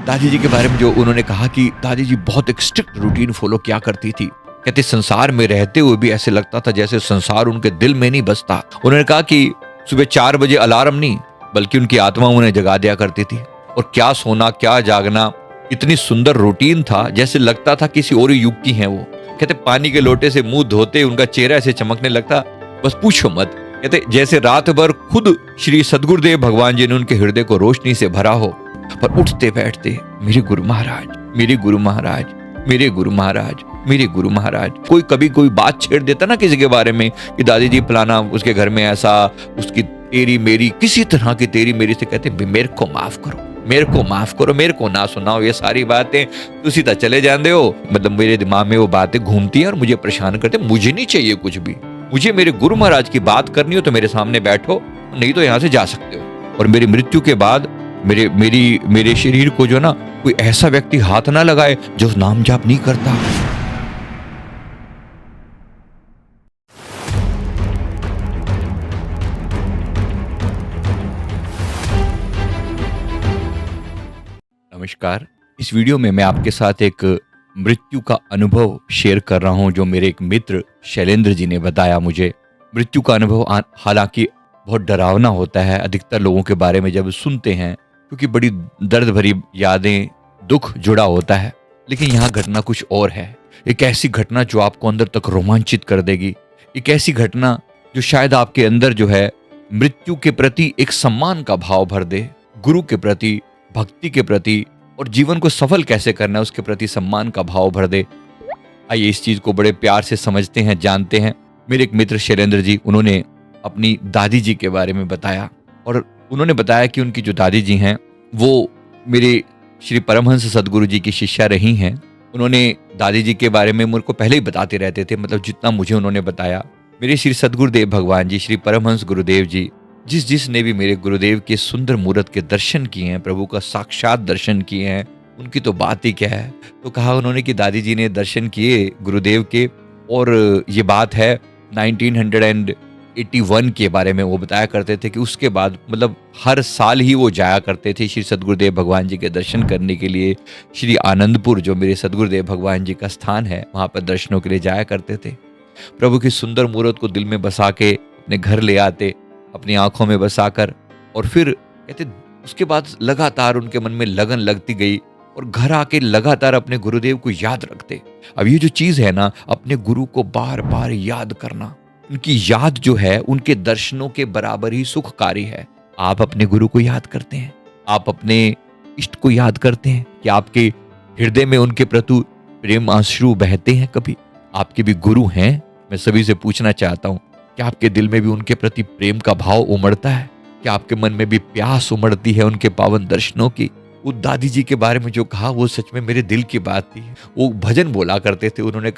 दादी जी के बारे में जो उन्होंने कहा कि दादी जी बहुत एक स्ट्रिक्ट रूटीन फॉलो किया करती थी। कहते संसार में रहते हुए भी ऐसे लगता था जैसे संसार उनके दिल में नहीं बसता। उन्होंने कहा कि सुबह 4 बजे अलार्म नहीं बल्कि उनकी आत्मा उन्हें जगा दिया करती थी। और क्या सोना क्या जागना, इतनी सुंदर रूटीन था जैसे लगता था किसी और युग की हैं वो। कहते पानी के लोटे से मुंह धोते उनका चेहरा ऐसे चमकने लगता, बस पूछो मत। कहते जैसे रात भर खुद श्री सद्गुरुदेव भगवान जी ने उनके हृदय को रोशनी से भरा हो। पर उठते बैठते मेरे गुरु महाराज, मेरे गुरु महाराज, मेरे गुरु महाराज, मेरे गुरु महाराज। कोई कभी कोई बात छेड़ देता ना किसी के बारे में कि दादी जी फलाना उसके घर में ऐसा, उसकी तेरी मेरी किसी तरह की तेरी मेरी से, कहते मेरे को माफ करो, मेरे को माफ करो, मेरे को ना सुनाओ ये सारी बातें, तो सीधा चले जाते हो। मतलब मेरे दिमाग में वो बातें घूमती हैं और मुझे परेशान करते। मुझे नहीं चाहिए कुछ भी, मुझे मेरे गुरु महाराज की बात करनी हो तो मेरे सामने बैठो, नहीं तो यहाँ से जा सकते हो। और मेरी मृत्यु के बाद मेरे शरीर को जो ना कोई ऐसा व्यक्ति हाथ ना लगाए जो नाम जाप नहीं करता। नमस्कार, इस वीडियो में मैं आपके साथ एक मृत्यु का अनुभव शेयर कर रहा हूं जो मेरे एक मित्र शैलेंद्र जी ने बताया मुझे। मृत्यु का अनुभव हालांकि बहुत डरावना होता है अधिकतर लोगों के बारे में जब सुनते हैं, क्योंकि बड़ी दर्द भरी यादें, दुख जुड़ा होता है। लेकिन यहाँ घटना कुछ और है। एक ऐसी घटना जो आपको अंदर तक रोमांचित कर देगी। एक ऐसी घटना जो शायद आपके अंदर जो है मृत्यु के प्रति एक सम्मान का भाव भर दे, गुरु के प्रति, भक्ति के प्रति और जीवन को सफल कैसे करना है उसके प्रति सम्मान का भाव भर दे। आइए इस चीज को बड़े प्यार से समझते हैं, जानते हैं। मेरे एक मित्र शैलेंद्र जी, उन्होंने अपनी दादी जी के बारे में बताया और उन्होंने बताया कि उनकी जो दादी जी हैं वो मेरे श्री परमहंस सदगुरु जी की शिष्या रही हैं। उन्होंने दादी जी के बारे में मुझे को पहले ही बताते रहते थे, मतलब जितना मुझे उन्होंने बताया। मेरे श्री सदगुरुदेव भगवान जी, श्री परमहंस गुरुदेव जी, जिसने भी मेरे गुरुदेव के सुंदर मूर्त के दर्शन किए हैं, प्रभु का साक्षात दर्शन किए हैं, उनकी तो बात ही क्या है। तो कहा उन्होंने कि दादी जी ने दर्शन किए गुरुदेव के, और ये बात है 1981 के बारे में वो बताया करते थे कि उसके बाद मतलब हर साल ही वो जाया करते थे श्री सदगुरुदेव भगवान जी के दर्शन करने के लिए। श्री आनंदपुर जो मेरे सदगुरुदेव भगवान जी का स्थान है, वहां पर दर्शनों के लिए जाया करते थे। प्रभु की सुंदर मूर्त को दिल में बसा के अपने घर ले आते, अपनी आंखों में बसाकर, और फिर कहते उसके बाद लगातार उनके मन में लगन लगती गई और घर आके लगातार अपने गुरुदेव को याद रखते। अब ये जो चीज है ना, अपने गुरु को बार बार याद करना, उनकी याद जो है उनके दर्शनों के बराबर ही सुखकारी है। आप अपने गुरु को याद करते हैं, आप अपने इष्ट को याद करते हैं कि आपके हृदय में उनके प्रति प्रेम आंसू बहते हैं कभी? आपके भी गुरु हैं, मैं सभी से पूछना चाहता हूँ, क्या आपके दिल में भी उनके प्रति प्रेम का भाव उमड़ता है? क्या आपके मन में भी प्यास उमड़ती है उनके पावन दर्शनों की? वो दादी जी के बारे में जो कहा वो सच में मेरे दिल की बात थी। वो भजन बोला करते थे। उन्होंने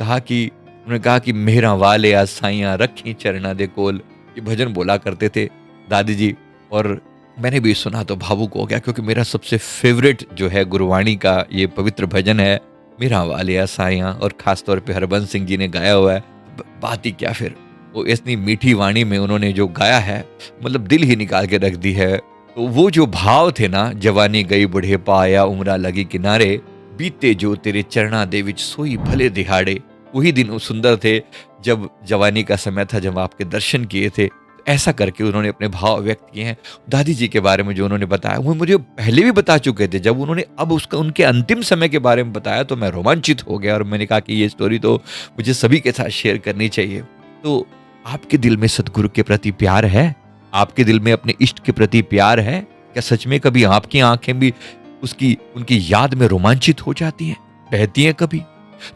कहा कि मेरा वाले आ साइयां रखी चरना दे कोल, ये भजन बोला करते थे दादी जी। और मैंने भी सुना तो भावुक हो गया, क्योंकि मेरा सबसे फेवरेट जो है गुरुवाणी का ये पवित्र भजन है, मेरा वाले आ साइयां, और खासतौर पे हरबंस सिंह जी ने गाया हुआ है। बात ही क्या, फिर वो इतनी मीठी वाणी में उन्होंने जो गाया है, मतलब दिल ही निकाल के रख दी है। तो वो जो भाव थे ना, जवानी गई बुढ़े पाया उम्रा लगी किनारे, बीते जो तेरे चरणा दे विच सोई भले दिहाड़े। वही दिन सुंदर थे जब जवानी का समय था, जब आपके दर्शन किए थे। ऐसा करके उन्होंने अपने भाव व्यक्त किए हैं। दादी जी के बारे में जो उन्होंने बताया वो मुझे पहले भी बता चुके थे। जब उन्होंने अब उनके अंतिम समय के बारे में बताया तो मैं रोमांचित हो गया और मैंने कहा कि ये स्टोरी तो मुझे सभी के साथ शेयर करनी चाहिए। तो आपके दिल में सदगुरु के प्रति प्यार है? आपके दिल में अपने इष्ट के प्रति प्यार है? क्या सच में कभी आपकी आंखें भी उनकी याद में रोमांचित हो जाती हैं, बहती हैं कभी?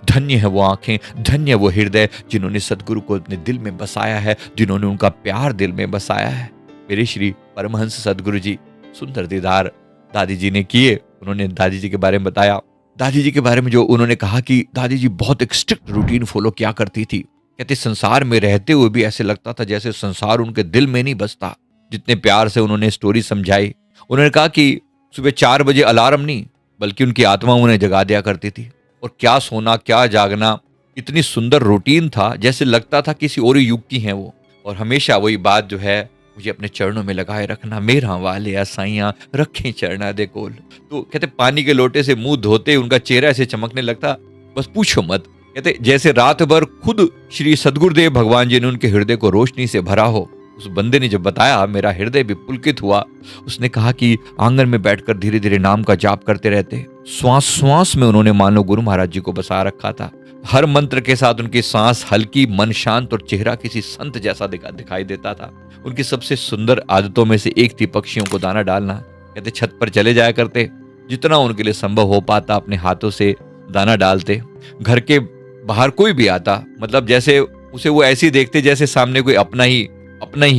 धन्य है वो आंखें, धन्य वो हृदय जिन्होंने सदगुरु को अपने दिल में बसाया है, जिन्होंने उनका प्यार दिल में बसाया है। मेरे श्री परमहंस सदगुरु जी सुंदर दीदार दादी जी ने किए। उन्होंने दादी जी के बारे में बताया। दादी जी के बारे में जो उन्होंने कहा कि दादी जी बहुत एक स्ट्रिक्ट रूटीन फॉलो किया करती थी। कहते संसार में रहते हुए भी ऐसे लगता था जैसे संसार उनके दिल में नहीं बसता। जितने प्यार से उन्होंने स्टोरी समझाई। उन्होंने कहा कि सुबह 4 बजे अलार्म नहीं बल्कि उनकी आत्मा उन्हें जगा दिया करती थी। और क्या सोना क्या जागना, इतनी सुंदर रूटीन था जैसे लगता था किसी और युग की हैं वो। और हमेशा वही बात जो है मुझे अपने चरणों में लगाए रखना, मेरा वाले साइयां रखें चरणा दे कोल। तो कहते पानी के लोटे से मुंह धोते उनका चेहरा ऐसे चमकने लगता, बस पूछो मत। कहते जैसे रात भर खुद श्री सद्गुरुदेव भगवान जी ने उनके हृदय को रोशनी से भरा हो। उस बंदे ने जब बताया, मेरा हृदय भी पुलकित हुआ। उसने कहा कि आंगन में बैठकर धीरे धीरे नाम का जाप करते रहते, श्वास श्वास में उन्होंने मान लो गुरु महाराज जी को बसा रखा था। हर मंत्र के साथ उनकी सांस हल्की, मन शांत और चेहरा किसी संत जैसा दिखाई देता था। उनकी सबसे सुंदर आदतों में से एक थी पक्षियों को दाना डालना। कहते छत पर चले जाया करते, जितना उनके लिए संभव हो पाता अपने हाथों से दाना डालते। घर के बाहर कोई भी आता, मतलब जैसे उसे वो ऐसी देखते जैसे सामने कोई अपना ही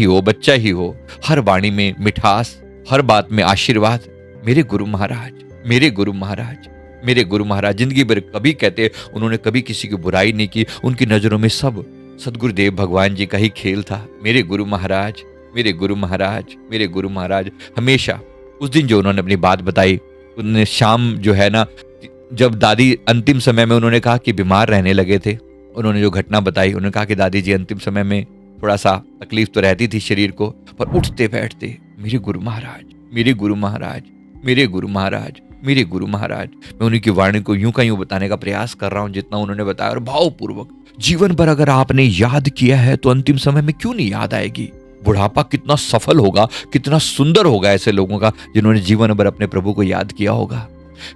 हो, बच्चा ही हो। हर वाणी में मिठास, हर बात में आशीर्वाद। मेरे गुरु महाराज, मेरे गुरु महाराज, मेरे गुरु महाराज। जिंदगी भर कभी कहते उन्होंने कभी किसी की बुराई नहीं की। उनकी नजरों में सब सदगुरुदेव भगवान जी का ही खेल था। मेरे गुरु महाराज, मेरे गुरु महाराज, मेरे गुरु महाराज। हमेशा उस दिन जो उन्होंने अपनी बात बताई, उन्होंने शाम जो है ना, जब दादी अंतिम समय में उन्होंने कहा कि बीमार रहने लगे थे, उन्होंने जो घटना बताई, उन्होंने कहा कि दादी जी अंतिम समय में थोड़ा सा तकलीफ तो रहती थी शरीर को, पर उठते बैठते मेरे गुरु महाराज, मेरे गुरु महाराज, मेरे गुरु महाराज, मेरे गुरु महाराज। मैं उन्हीं की वाणी को यूं का यूं बताने का प्रयास कर रहा हूं जितना उन्होंने बताया, और भावपूर्वक। जीवन भर अगर आपने याद किया है तो अंतिम समय में क्यों नहीं याद आएगी? बुढ़ापा कितना सफल होगा, कितना सुंदर होगा ऐसे लोगों का जिन्होंने जीवन भर अपने प्रभु को याद किया होगा।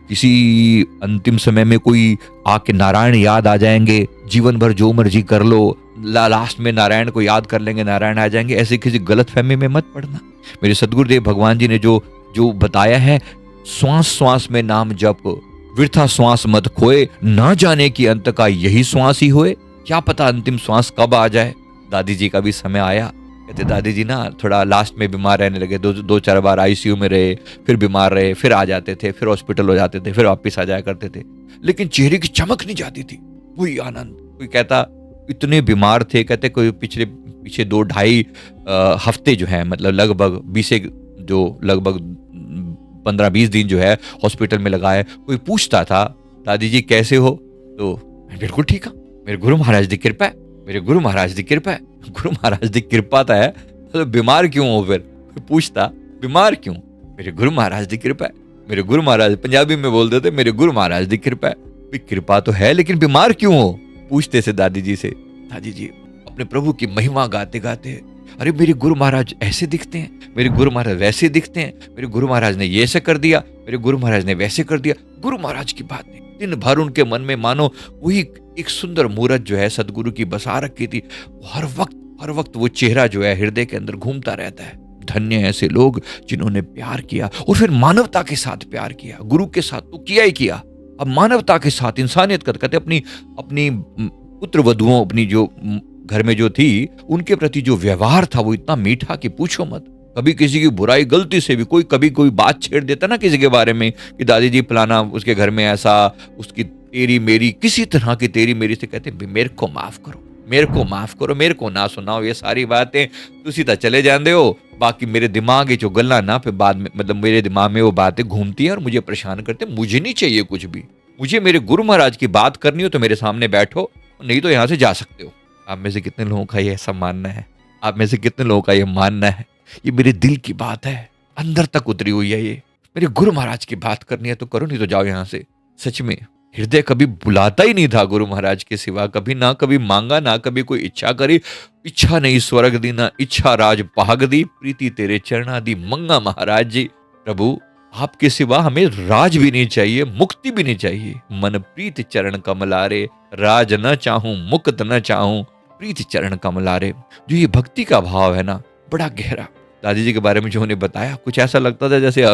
किसी अंतिम समय में कोई आके नारायण याद आ जाएंगे, जीवन भर जो मर्जी कर लो, लास्ट में नारायण को याद कर लेंगे, नारायण आ जाएंगे, ऐसे किसी गलतफहमी में मत पड़ना। मेरे सदगुरुदेव भगवान जी ने जो बताया है, श्वास श्वास में नाम जप, वृथा श्वास मत खोए, ना जाने की अंत का यही श्वास ही होए। क्या पता अंतिम श्वास कब आ जाए। दादी जी का भी समय आया। कहते दादी जी ना थोड़ा लास्ट में बीमार रहने लगे, दो चार बार आईसीयू में रहे, फिर बीमार रहे, फिर आ जाते थे, फिर हॉस्पिटल हो जाते थे, फिर वापिस आ जाया करते थे, लेकिन चेहरे की चमक नहीं जाती थी, वही आनंद। कोई कहता इतने बीमार थे, कहते कोई पीछे 2-2.5 हफ्ते जो है, मतलब लगभग 15-20 दिन जो है हॉस्पिटल में लगाए। कोई पूछता था दादी जी कैसे हो, तो बिल्कुल ठीक है, मेरे गुरु महाराज की कृपा है, मेरे गुरु महाराज की कृपा है। गुरु महाराज की कृपा तो है, तो बीमार क्यों हो? फिर पूछता बीमार क्यों? मेरे गुरु महाराज की कृपा है, मेरे गुरु महाराज। पंजाबी में बोल देते मेरे गुरु महाराज की कृपा है। कृपा तो है, लेकिन बीमार क्यों हो? पूछते से दादी जी से। दादी जी अपने प्रभु की महिमा गाते गाते, अरे मेरे गुरु महाराज ऐसे दिखते हैं, मेरे गुरु महाराज वैसे दिखते हैं, मेरे गुरु महाराज ने ये ऐसे कर दिया, मेरे गुरु महाराज ने वैसे कर दिया। गुरु महाराज की बात नहीं, दिन भर उनके मन में मानो वही एक सुंदर मूर्त जो है सदगुरु की बसा रखी थी। हर वक्त वो चेहरा जो है हृदय के अंदर घूमता रहता है। धन्य ऐसे लोग जिन्होंने प्यार किया, और फिर मानवता के साथ प्यार किया। गुरु के साथ तो किया ही किया, अब मानवता के साथ, इंसानियत का कहते अपनी पुत्र वधुओं, अपनी जो घर में जो थी, उनके प्रति जो व्यवहार था वो इतना मीठा कि पूछो मत। कभी किसी की बुराई गलती से भी कोई बात छेड़ देता ना किसी के बारे में कि दादी जी फलाना उसके घर में ऐसा, उसकी तेरी मेरी किसी तरह की तेरी मेरी से, कहते मेरे को माफ करो, मेरे को माफ करो, मेरे को ना सुनाओ ये सारी बातें, तुम सीधा चले जाते हो। बाकी मेरे दिमाग जो गल्ला ना, फिर बाद में मतलब मेरे दिमाग में वो बातें घूमती है और मुझे परेशान करते। मुझे नहीं चाहिए कुछ भी, मुझे मेरे गुरु महाराज की बात करनी हो तो मेरे सामने बैठो, नहीं तो यहाँ से जा सकते हो। आप में से कितने लोगों का ये ऐसा मानना है? आप में से कितने लोगों का ये मानना है? ये मेरे दिल की बात है, अंदर तक उतरी हुई है। ये मेरे गुरु महाराज की बात करनी है तो करो, नहीं तो जाओ यहाँ से। सच में हृदय कभी बुलाता ही नहीं था गुरु महाराज के सिवा। कभी मांगा, ना कभी कोई इच्छा करी। इच्छा नहीं स्वर्ग दी, ना इच्छा राज पाग दी, प्रीति तेरे चरणा दी मंगा महाराज जी। प्रभु आपके सिवा हमें राज भी नहीं चाहिए, मुक्ति भी नहीं चाहिए। मन प्रीत चरण कमलारे, राज न चाहूं मुक्त न चाहूं, प्रीति चरण कमलारे। जो ये भक्ति का भाव है ना, बड़ा गहरा। दादी जी के बारे में जो उन्हें बताया, कुछ ऐसा लगता था जैसे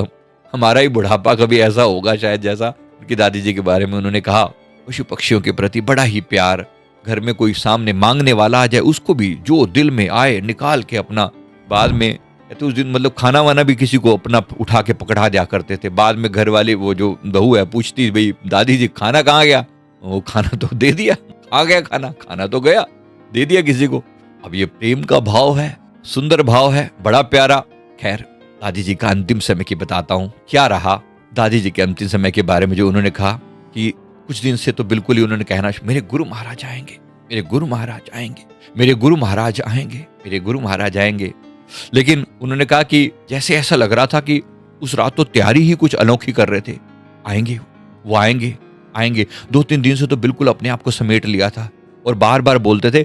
हमारा ही बुढ़ापा कभी ऐसा होगा शायद, जैसा उनकी दादी जी के बारे में उन्होंने कहा। पशु पक्षियों के प्रति बड़ा ही प्यार। घर में कोई सामने मांगने वाला आ जाए, उसको भी जो दिल में आए निकाल के अपना, बाद में तो उस दिन मतलब खाना वाना भी किसी को अपना उठा के पकड़ा दिया करते थे। बाद में घर वाले, वो जो बहू है, पूछती भाई दादी जी खाना कहाँ गया? वो खाना तो दे दिया, आ गया खाना तो गया, दे दिया किसी को। अब ये प्रेम का भाव है, सुंदर भाव है, बड़ा प्यारा। खैर दादी जी का अंतिम समय की बताता हूँ क्या रहा। दादी जी के अंतिम समय के बारे में जो उन्होंने कहा कि कुछ दिन से तो बिल्कुल ही उन्होंने कहना, मेरे गुरु महाराज आएंगे, मेरे गुरु महाराज आएंगे, मेरे गुरु महाराज आएंगे, मेरे गुरु महाराज आएंगे। लेकिन उन्होंने कहा कि जैसे ऐसा लग रहा था कि उस रात तो तैयारी ही कुछ अनोखी कर रहे थे, आएंगे, वो आएंगे, आएंगे। 2-3 दिन से तो बिल्कुल अपने आप को समेट लिया था और बार-बार बोलते थे,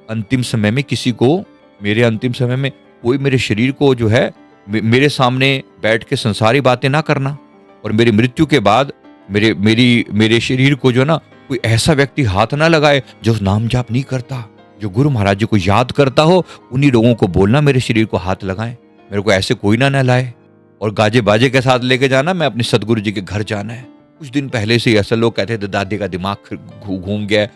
अंतिम समय में किसी को मेरे अंतिम समय में कोई मेरे शरीर को जो है मेरे सामने बैठ के संसारी बातें ना करना, और मेरी मृत्यु के बाद मेरे शरीर को जो ना कोई ऐसा व्यक्ति हाथ ना लगाए जो नाम जाप नहीं करता, जो गुरु महाराज जी को याद करता हो, उन्हीं लोगों को बोलना मेरे शरीर को हाथ लगाएं, मेरे को ऐसे कोई ना लाए। और गाजे बाजे के साथ लेके जाना, मैं अपने सदगुरु जी के घर जाना है। कुछ दिन पहले से ऐसा लोग कहते थे दादी का दिमाग घूम गया,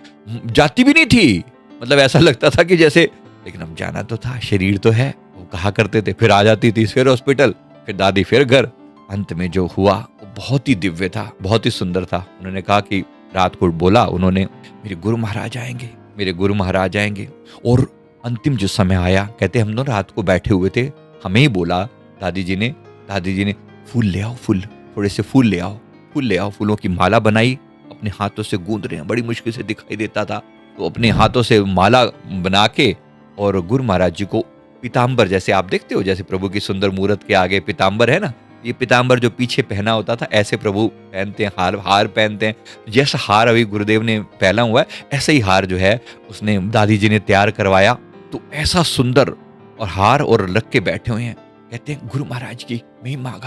जाती भी नहीं थी, मतलब ऐसा लगता था कि जैसे, लेकिन अब जाना तो था, शरीर तो है, वो कहा करते थे। फिर आ जाती थी, फिर हॉस्पिटल, फिर दादी, फिर घर। अंत में जो हुआ वो बहुत ही दिव्य था, बहुत ही सुंदर था। उन्होंने कहा कि रात को बोला उन्होंने, मेरे गुरु महाराज आएंगे, मेरे गुरु महाराज आएंगे। और अंतिम जो समय आया, कहते हम दोनों रात को बैठे हुए थे, हमें ही बोला दादी जी ने फूल ले आओ, फूल, थोड़े से फूल ले आओ, फूल ले आओ। फूलों की माला बनाई, अपने हाथों से गूंद रहे हैं, बड़ी मुश्किल से दिखाई देता था, तो अपने हाथों से माला बना के और गुरु महाराज जी को पीताम्बर, जैसे आप देखते हो जैसे प्रभु की सुंदर मूर्त के आगे पीताम्बर है ना, ये पीताम्बर जो पीछे पहना होता था, ऐसे प्रभु पहनते हैं, हार पहनते हैं। जैसा हार अभी गुरुदेव ने पहना हुआ है, ऐसा ही हार जो है उसने दादी जी ने तैयार करवाया। तो ऐसा सुंदर और हार और रख के बैठे हुए हैं, कहते हैं गुरु महाराज की महिमा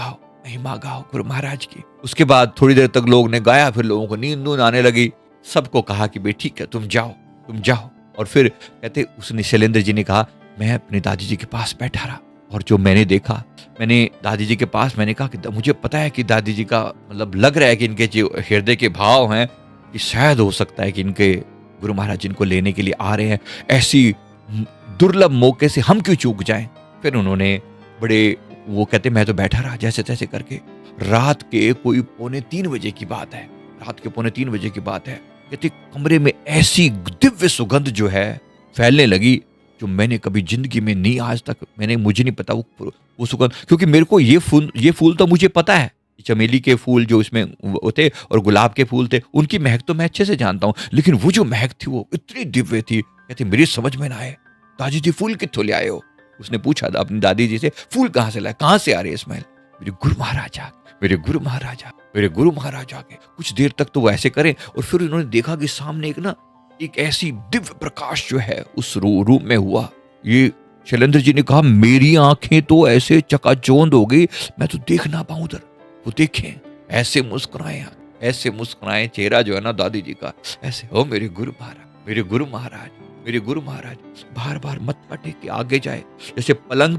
गाओ गुरु महाराज की। उसके बाद थोड़ी देर तक लोग ने गाया, फिर लोगों को नींद आने लगी। सबको कहा कि भाई ठीक है, तुम जाओ। और फिर कहते उसने, शैलेंद्र जी ने कहा, मैं अपनी दादी जी के पास बैठा रहा, और जो मैंने देखा, मैंने दादी जी के पास, मैंने कहा कि मुझे पता है कि दादी जी का मतलब लग रहा है कि इनके जो हृदय के भाव हैं, कि शायद हो सकता है कि इनके गुरु महाराज जिनको लेने के लिए आ रहे हैं, ऐसी दुर्लभ मौके से हम क्यों चूक जाएं। फिर उन्होंने बड़े, वो कहते मैं तो बैठा रहा जैसे तैसे करके। रात के कोई 2:45 बजे की बात है, कहते कमरे में ऐसी दिव्य सुगंध जो है फैलने लगी, जो मैंने कभी जिंदगी में नहीं, आज तक मुझे नहीं पता वो सुगंध। क्योंकि मेरे को ये फूल तो मुझे पता है, चमेली के फूल जो इसमें वो थे और गुलाब के फूल थे, उनकी महक तो मैं अच्छे से जानता हूँ, लेकिन वो जो महक थी वो इतनी दिव्य थी, कहते मेरी समझ में ना आए, दादी जी फूल कित्थों ले आए हो। उसने पूछा था अपनी दादी जी से, फूल कहाँ से लाए, कहाँ से आ रही है स्मेल। मेरे गुरु महाराज आ गए। कुछ देर तक तो वो ऐसे करें, और फिर उन्होंने देखा कि सामने एक ऐसी दिव्य प्रकाश जो है उस रूम में हुआ। ये शैलेंद्र जी ने कहा, मेरी आंखें तो ऐसे चकाचौंध हो गई, मैं तो देख ना पाऊं उधर। वो देखें, ऐसे मुस्कुराए, चेहरा जो है ना दादी जी का ऐसे, हो मेरे गुरु महाराज, बार बार मत्था टेक के आगे जाए। जैसे पलंग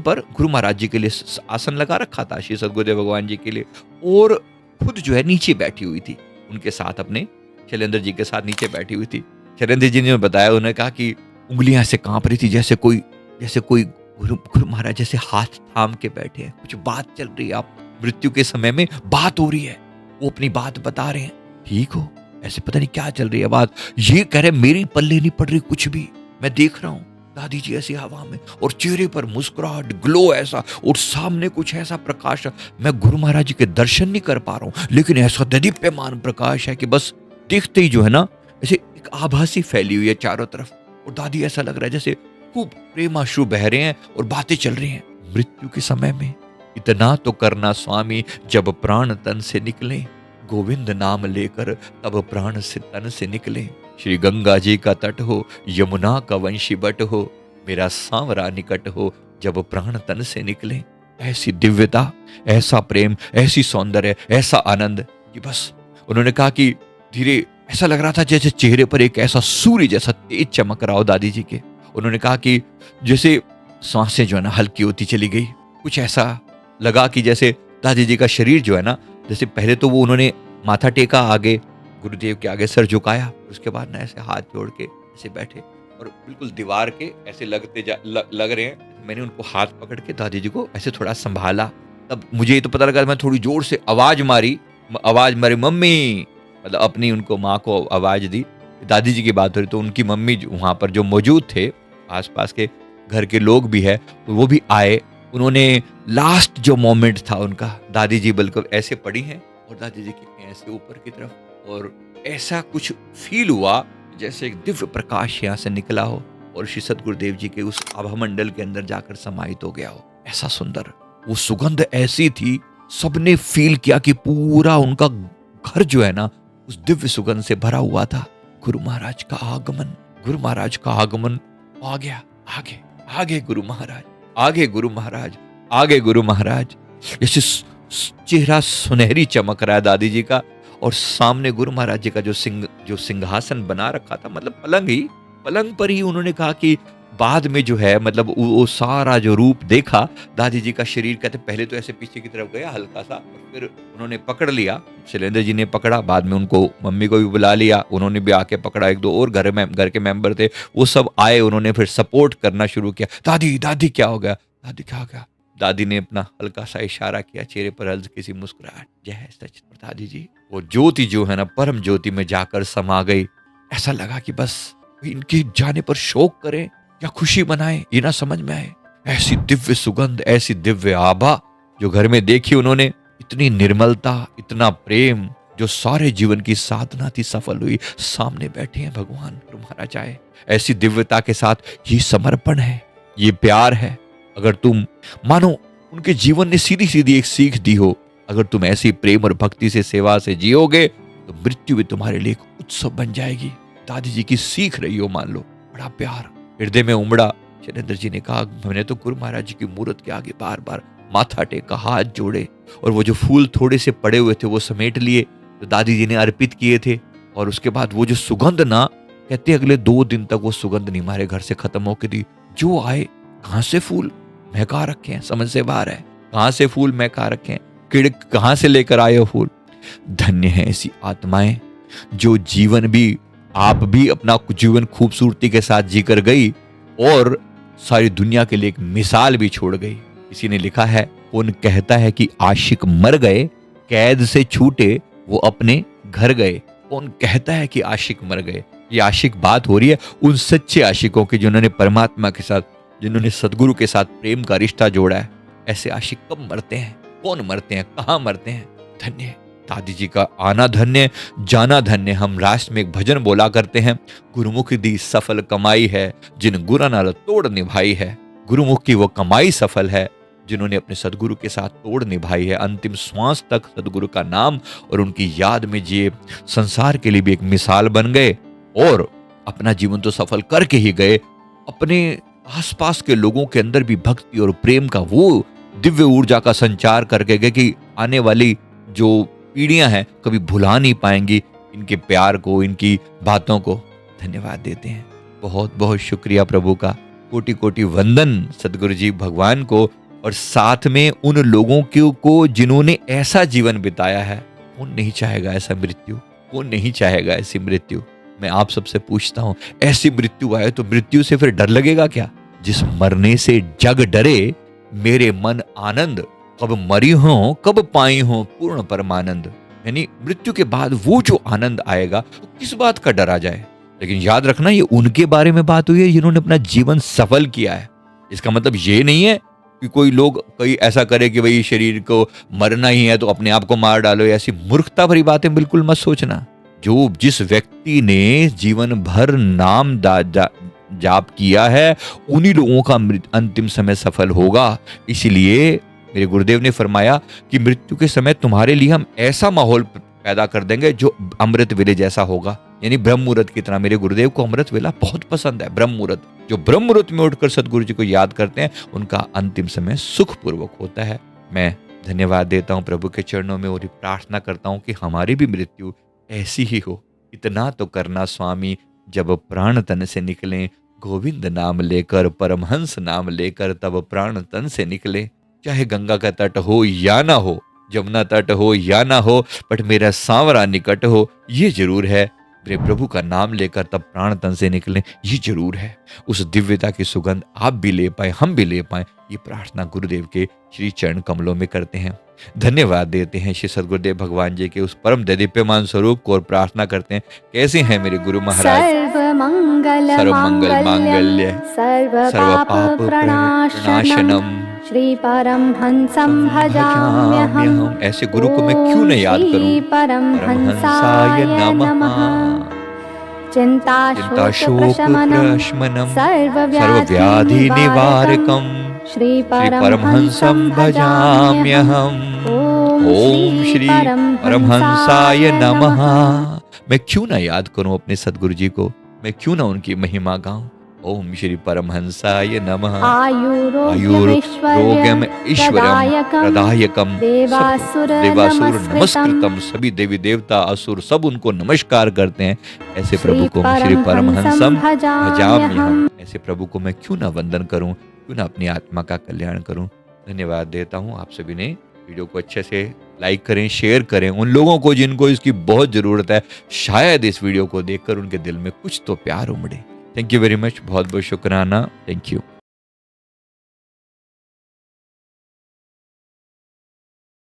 पर गुरु महाराज जी के लिए आसन लगा रखा था, श्री सद्गुरुदेव भगवान जी के लिए, और खुद जो है नीचे बैठी हुई थी, उनके साथ अपने शैलेंद्र जी के साथ नीचे बैठी हुई थी। शैलेंद्र जी ने बताया, उन्होंने कहा कि उंगलियां ऐसे कांप रही थी, जैसे कोई गुरु महाराज जैसे हाथ थाम के बैठे हैं, कुछ बात चल रही है, आप मृत्यु के समय में बात हो रही है, वो अपनी बात बता रहे हैं, ठीक हो, ऐसे पता नहीं क्या चल रही है बात। ये कह रहे मेरी पल्ले नहीं पड़ रही कुछ भी, मैं देख रहा हूँ दादी जी ऐसी हवा में, और चेहरे पर मुस्कुराहट, ग्लो ऐसा, और सामने कुछ ऐसा प्रकाश, मैं गुरु महाराज जी के दर्शन नहीं कर पा रहा हूँ, लेकिन ऐसा दीप्यमान प्रकाश है कि बस देखते ही जो है ना, ऐसे एक आभासी फैली हुई है चारों तरफ, और दादी ऐसा लग रहा है जैसे खूब प्रेमाश्रु बह रहे हैं और बातें चल रही हैं। मृत्यु के समय में इतना तो करना स्वामी, जब प्राण तन से निकले, गोविंद नाम लेकर तब प्राण से तन से निकले। श्री गंगा जी का तट हो, यमुना का वंशी बट हो, मेरा सांवरा निकट हो, जब प्राण तन से निकले। ऐसी दिव्यता, ऐसा प्रेम, ऐसी सौंदर्य, ऐसा आनंद कि बस। उन्होंने कहा कि धीरे ऐसा लग रहा था जैसे चेहरे पर एक ऐसा सूर्य जैसा तेज चमक रहा हो दादी जी के। उन्होंने कहा कि जैसे सांसें जो है ना हल्की होती चली गई, कुछ ऐसा लगा कि जैसे दादी जी का शरीर जो है ना, जैसे पहले तो वो उन्होंने माथा टेका आगे, गुरुदेव के आगे सर झुकाया, उसके बाद ना ऐसे हाथ जोड़ के ऐसे बैठे और बिल्कुल दीवार के ऐसे लग रहे हैं। मैंने उनको हाथ पकड़ के दादी जी को ऐसे थोड़ा संभाला, तब मुझे तो पता लगा, मैं थोड़ी जोर से आवाज मारी मम्मी, मतलब अपनी उनको माँ को आवाज दी। दादी जी की बात हो रही तो उनकी मम्मी वहां पर जो मौजूद थे, आसपास के घर के लोग भी है, तो वो भी आए। उन्होंने लास्ट जो मोमेंट था उनका, दादी जी बिल्कुल ऐसे पड़ी हैं और दादी जी की ऐसे ऊपर की तरफ, और ऐसा कुछ फील हुआ जैसे एक दिव्य प्रकाश यहाँ से निकला हो, और श्री सद्गुरुदेव जी के उस आभा मंडल के अंदर जाकर समाहित हो गया हो। ऐसा सुंदर वो सुगंध ऐसी थी, सबने फील किया कि पूरा उनका घर जो है ना उस दिव्य सुगंध से भरा हुआ था। गुरु महाराज का आगमन, गुरु महाराज का आगमन आ गया। आगे आगे गुरु महाराज, आगे गुरु महाराज, आगे गुरु महाराज। जैसे चेहरा सुनहरी चमक रहा है दादी जी का, और सामने गुरु महाराज जी का जो सिंहासन बना रखा था, मतलब पलंग पर ही उन्होंने कहा कि बाद में जो है मतलब वो सारा जो रूप देखा दादी जी का शरीर, कहते पहले तो ऐसे पीछे की तरफ गया हल्का सा, और फिर उन्होंने पकड़ लिया, शैलेंद्र जी ने पकड़ा, बाद में उनको मम्मी को भी बुला लिया, उन्होंने भी आके पकड़ा, एक दो और घर के मेंबर थे वो सब आए, उन्होंने फिर सपोर्ट करना शुरू किया। दादी दादी क्या हो गया, दादी क्या हो गया। दादी ने अपना हल्का सा इशारा किया, चेहरे पर हल्की सी मुस्कुराहट, जय सच। दादी जी वो ज्योति जो है ना परम ज्योति में जाकर समा गई। ऐसा लगा कि बस इनके जाने पर शोक करें या खुशी मनाएं, ये ना समझ में आए। ऐसी दिव्य सुगंध, ऐसी दिव्य आभा जो घर में देखी उन्होंने, इतनी निर्मलता, इतना प्रेम, जो सारे जीवन की साधना थी सफल हुई। सामने बैठे हैं भगवान गुरु महाराज आए, ऐसी दिव्यता के साथ। ये समर्पण है, ये प्यार है। अगर तुम मानो उनके जीवन ने सीधी सीधी एक सीख दी हो, अगर तुम ऐसी प्रेम और भक्ति से सेवा से जियोगे तो मृत्यु भी तुम्हारे लिए एक उत्सव बन जाएगी। दादी जी की सीख रही हो, मान लो, बड़ा प्यार हृदय में उमड़ा। शैलेंद्र जी ने कहा, मैंने तो गुरु महाराज जी की मूर्त के आगे बार बार माथा टेका, हाथ जोड़े, और वो जो फूल थोड़े से पड़े हुए थे वो समेट लिए, तो दादी जी ने अर्पित किए थे। और उसके बाद वो जो सुगंध ना, कहते अगले 2 दिन तक वो सुगंध नहीं हमारे घर से खत्म होके दी। जो आए, कहां से फूल महका रखे हैं, समझ से बाहर है, कहां से फूल महका रखे हैं, किड़ कहां से लेकर आए हो फूल। धन्य है ऐसी आत्माएं जो जीवन भी, आप भी अपना जीवन खूबसूरती के साथ जीकर गई और सारी दुनिया के लिए एक मिसाल भी छोड़ गई। किसी ने लिखा है, कौन कहता है कि आशिक मर गए, कैद से छूटे वो अपने घर गए। कौन कहता है कि आशिक मर गए। ये आशिक बात हो रही है उन सच्चे आशिकों की जिन्होंने परमात्मा के साथ, जिन्होंने सदगुरु के साथ प्रेम का रिश्ता जोड़ा है। ऐसे आशिक कब मरते हैं, कौन मरते हैं, कहां मरते हैं। धन्य दादी जी का आना धन्य, जाना धन्य। हम राष्ट्र में एक भजन बोला करते हैं, गुरुमुख दी सफल कमाई है, जिन गुरा नाल तोड़ निभाई है। गुरुमुख की वो कमाई सफल है जिन्होंने अपने सदगुरु के साथ तोड़ निभाई है। अंतिम श्वास तक सदगुरु का नाम और उनकी याद में जिए, संसार के लिए भी एक मिसाल बन गए और अपना जीवन तो सफल करके ही गए, अपने आसपास के लोगों के अंदर भी भक्ति और प्रेम का वो दिव्य ऊर्जा का संचार करके गए कि आने वाली जो पीढ़ियां हैं कभी भुला नहीं पाएंगी इनके प्यार को, इनकी बातों को। धन्यवाद देते हैं, बहुत बहुत शुक्रिया प्रभु का, कोटि कोटि वंदन सदगुरु जी भगवान को, और साथ में उन लोगों को जिन्होंने ऐसा जीवन बिताया है। कौन नहीं चाहेगा ऐसा मृत्यु, कौन नहीं चाहेगा ऐसी मृत्यु। मैं आप सबसे पूछता हूं, ऐसी मृत्यु आए तो मृत्यु से फिर डर लगेगा क्या। जिस मरने से जग डरे, मेरे मन आनंद, कब मरी हो कब पाई हो पूर्ण परमानंद। यानी मृत्यु के बाद वो जो आनंद आएगा तो किस बात का डरा जाए। लेकिन याद रखना, ये उनके बारे में बात हुई है जिन्होंने अपना जीवन सफल किया है। इसका मतलब ये नहीं है कि कोई लोग कहीं ऐसा करे कि भाई शरीर को मरना ही है तो अपने आप को मार डालो। ऐसी मूर्खता भरी बातें बिल्कुल मत सोचना। जो जिस व्यक्ति ने जीवन भर नाम जाप किया है, उन्हीं लोगों का अंतिम समय सफल होगा। इसलिए मेरे गुरुदेव ने फरमाया कि मृत्यु के समय तुम्हारे लिए हम ऐसा माहौल पैदा कर देंगे जो अमृत वेले जैसा होगा, यानी ब्रह्म मुहूर्त की तरह। मेरे गुरुदेव को अमृत वेला बहुत पसंद है, ब्रह्म मुहूर्त। जो ब्रह्म मुहूर्त में उठकर सदगुरु जी को याद करते हैं, उनका अंतिम समय सुखपूर्वक होता है। मैं धन्यवाद देता हूँ प्रभु के चरणों में और प्रार्थना करता हूँ कि हमारी भी मृत्यु ऐसी ही हो। इतना तो करना स्वामी, जब प्राण तन से निकले, गोविंद नाम लेकर, परमहंस नाम लेकर, तब प्राण तन से निकले। चाहे गंगा का तट हो या ना हो, जमुना तट हो या ना हो, बट मेरा सांवरा निकट हो, ये जरूर है। मेरे प्रभु का नाम लेकर तब प्राण तन से निकले, ये जरूर है। उस दिव्यता की सुगंध आप भी ले पाए, हम भी ले पाए, ये प्रार्थना गुरुदेव के श्री चरण कमलों में करते हैं। धन्यवाद देते हैं श्री सद्गुरुदेव भगवान जी के उस परम दैदीप्यमान स्वरूप को और प्रार्थना करते हैं, कैसे हैं मेरे गुरु महाराज। सर्व मंगल मांगल्य, सर्व पाप प्रणाशनम, श्री परमहंसं भजाम्यहम्। ऐसे गुरु को मैं क्यों न याद करूं। परमहंसाय नमः। चिन्ताशोकप्रशमनं सर्वव्याधिनिवारकं श्रीपरमहंसं भजाम्यहम्। ओम श्री परमहंसाय नमः। मैं क्यों ना याद करूं अपने सदगुरु जी को, मैं क्यों ना उनकी महिमा गाऊं। ओम श्री परमहंसाय नमः। आयुर्रोग्यम ईश्वरम प्रदायकम देवासुर नमस्कृतम। सभी देवी देवता असुर सब उनको नमस्कार करते हैं। ऐसे प्रभु को श्री परमहंसम भजाम्यहम्। ऐसे प्रभु को मैं क्यों ना वंदन करूं, क्यों ना अपनी आत्मा का कल्याण करूं। धन्यवाद देता हूं आप सभी ने। वीडियो को अच्छे से लाइक करें, शेयर करें उन लोगों को जिनको इसकी बहुत ज़रूरत है। शायद इस वीडियो को देखकर उनके दिल में कुछ तो प्यार उमड़े। Thank you very much. बहुत बहुत शुक्राना। Thank you.